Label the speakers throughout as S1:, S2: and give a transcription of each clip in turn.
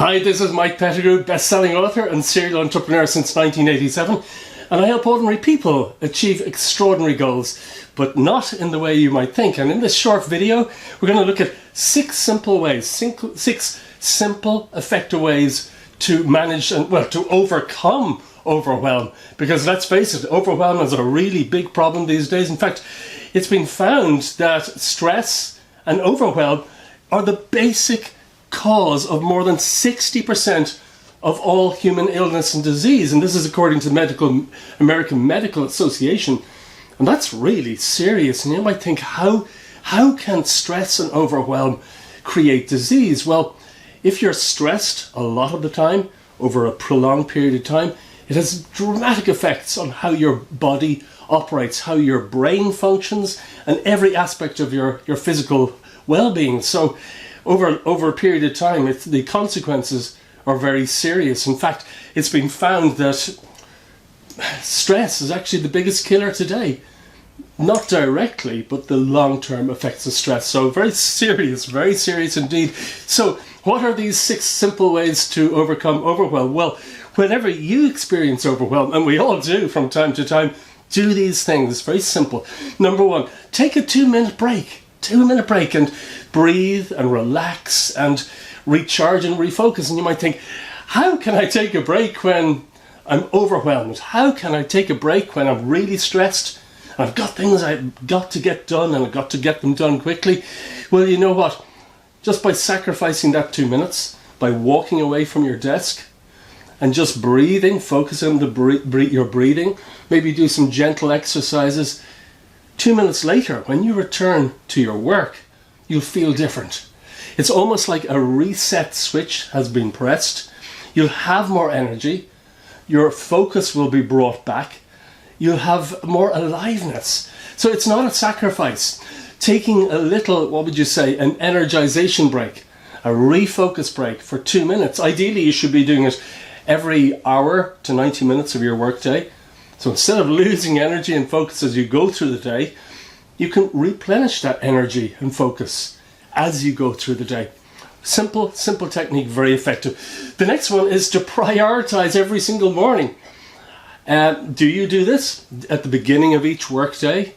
S1: Hi, this is Mike Pettigrew, best-selling author and serial entrepreneur since 1987, and I help ordinary people achieve extraordinary goals, but not in the way you might think. And in this short video, we're going to look at six simple, effective ways to manage and, well, to overcome overwhelm. Because let's face it, overwhelm is a really big problem these days. In fact, it's been found that stress and overwhelm are the basic cause of more than 60% of all human illness and disease, and this is according to the American Medical Association, and that's really serious. And you might think, how can stress and overwhelm create disease? Well, if you're stressed a lot of the time over a prolonged period of time, it has dramatic effects on how your body operates, how your brain functions, and every aspect of your physical well-being. So over a period of time, the consequences are very serious. In fact, it's been found that stress is actually the biggest killer today. Not directly, but the long-term effects of stress. So very serious indeed. So what are these six simple ways to overcome overwhelm? Well, whenever you experience overwhelm, and we all do from time to time, do these things. Very simple. Number one, take a 2-minute break. 2-minute break and breathe and relax and recharge and refocus. And you might think, how can I take a break when I'm overwhelmed? How can I take a break when I'm really stressed? I've got things I've got to get done and I've got to get them done quickly. Well, you know what? Just by sacrificing that 2 minutes, by walking away from your desk and just breathing, focus on your breathing, maybe do some gentle exercises. 2 minutes later, when you return to your work, you'll feel different. It's almost like a reset switch has been pressed. You'll have more energy. Your focus will be brought back. You'll have more aliveness. So it's not a sacrifice. Taking a little, what would you say, an energization break, a refocus break for 2 minutes. Ideally, you should be doing it every hour to 90 minutes of your workday. So instead of losing energy and focus as you go through the day, you can replenish that energy and focus as you go through the day. Simple technique, very effective. The next one is to prioritize every single morning. Do you do this at the beginning of each workday?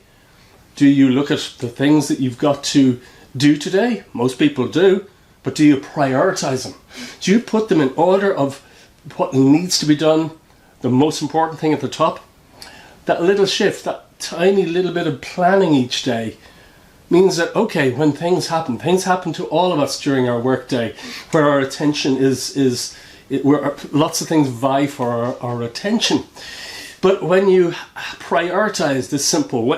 S1: Do you look at the things that you've got to do today? Most people do, but do you prioritize them? Do you put them in order of what needs to be done, the most important thing at the top? That little shift, that tiny little bit of planning each day means that, okay, when things happen to all of us during our workday, where our attention where lots of things vie for our attention. But when you prioritize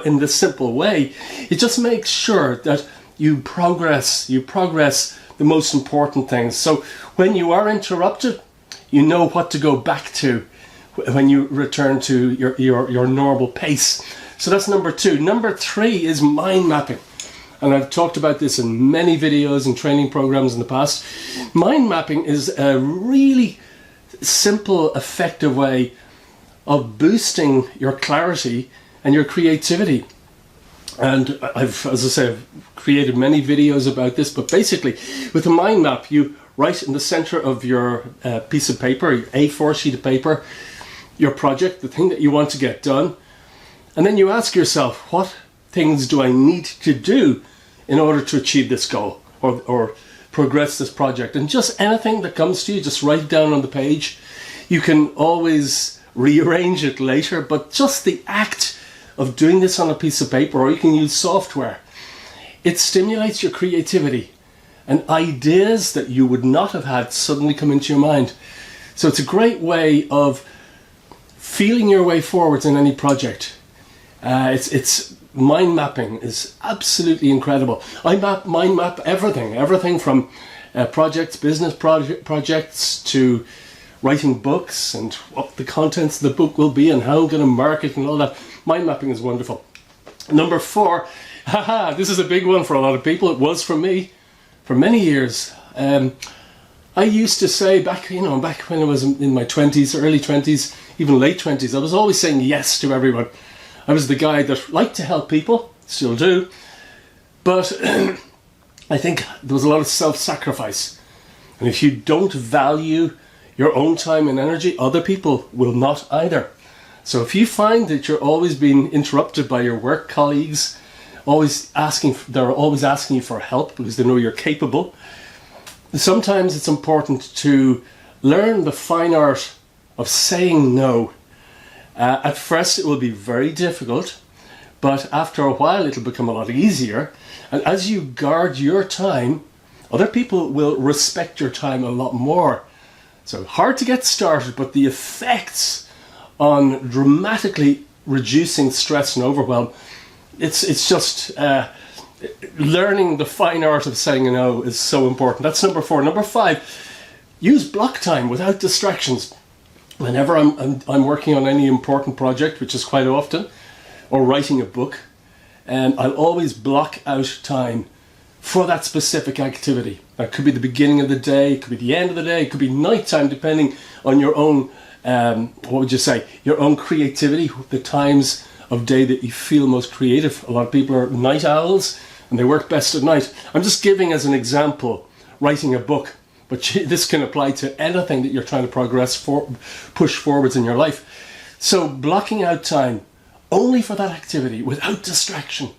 S1: in this simple way, it just makes sure that you progress the most important things. So when you are interrupted, you know what to go back to when you return to your normal pace. So that's number two. Number three is mind mapping. And I've talked about this in many videos and training programs in the past. Mind mapping is a really simple, effective way of boosting your clarity and your creativity. And I've created many videos about this, but basically with a mind map, you write in the center of your piece of paper, your A4 sheet of paper, your project, the thing that you want to get done. And then you ask yourself, what things do I need to do in order to achieve this goal or progress this project? And just anything that comes to you, just write it down on the page. You can always rearrange it later, but just the act of doing this on a piece of paper, or you can use software, it stimulates your creativity and ideas that you would not have had suddenly come into your mind. So it's a great way of feeling your way forwards in any project. It's mind mapping is absolutely incredible. I mind map everything from business projects to writing books and what the contents of the book will be and how I'm going to market and all that. Mind mapping is wonderful. Number four, this is a big one for a lot of people. It was for me for many years. I used to say back when I was in my 20s, early 20s, even late 20s, I was always saying yes to everyone. I was the guy that liked to help people, still do, but I think there was a lot of self-sacrifice. And if you don't value your own time and energy, other people will not either. So if you find that you're always being interrupted by your work colleagues, they're always asking you for help because they know you're capable, sometimes it's important to learn the fine art of saying no. At first it will be very difficult, but after a while it'll become a lot easier. And as you guard your time, other people will respect your time a lot more. So hard to get started, but the effects on dramatically reducing stress and overwhelm, it's just learning the fine art of saying no is so important. That's number 4. Number 5, use block time without distractions. Whenever I'm working on any important project, which is quite often, or writing a book, I'll always block out time for that specific activity. That could be the beginning of the day, it could be the end of the day, it could be nighttime, depending on your own, your own creativity, the times of day that you feel most creative. A lot of people are night owls and they work best at night. I'm just giving as an example writing a book, but this can apply to anything that you're trying to push forwards in your life. So blocking out time only for that activity without distraction,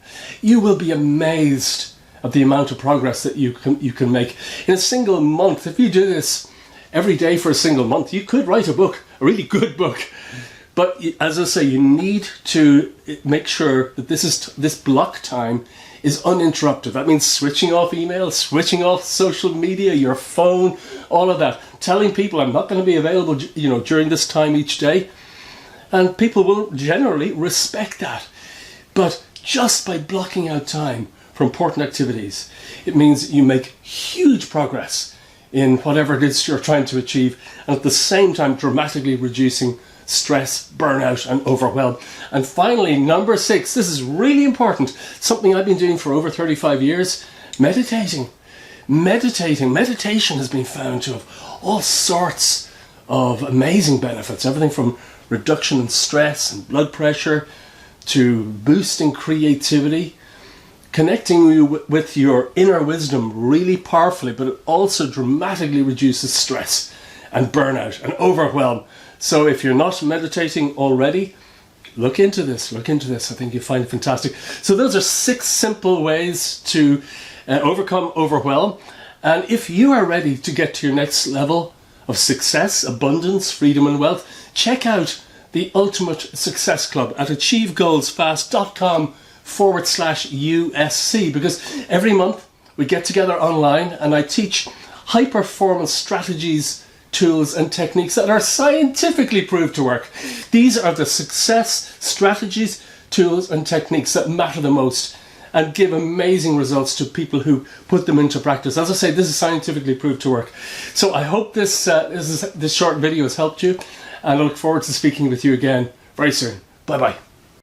S1: you will be amazed at the amount of progress that you can make in a single month. If you do this every day for a single month, you could write a book, a really good book. But as I say, you need to make sure that this block time is uninterrupted. That means switching off email, switching off social media, your phone, all of that. Telling people I'm not going to be available, during this time each day. And people will generally respect that. But just by blocking out time for important activities, it means you make huge progress in whatever it is you're trying to achieve, and at the same time dramatically reducing stress, burnout and overwhelm. And finally, number 6, this is really important, something I've been doing for over 35 years, meditating. Meditation has been found to have all sorts of amazing benefits, everything from reduction in stress and blood pressure to boosting creativity, connecting you with your inner wisdom really powerfully, but it also dramatically reduces stress and burnout and overwhelm. So if you're not meditating already, look into this. I think you'll find it fantastic. So those are 6 simple ways to overcome overwhelm. And if you are ready to get to your next level of success, abundance, freedom and wealth, check out the Ultimate Success Club at achievegoalsfast.com/USC, because every month we get together online and I teach high performance strategies, tools and techniques that are scientifically proved to work. These are the success strategies, tools and techniques that matter the most and give amazing results to people who put them into practice. As I say, this is scientifically proved to work. So I hope this short video has helped you, and I look forward to speaking with you again very soon. Bye bye.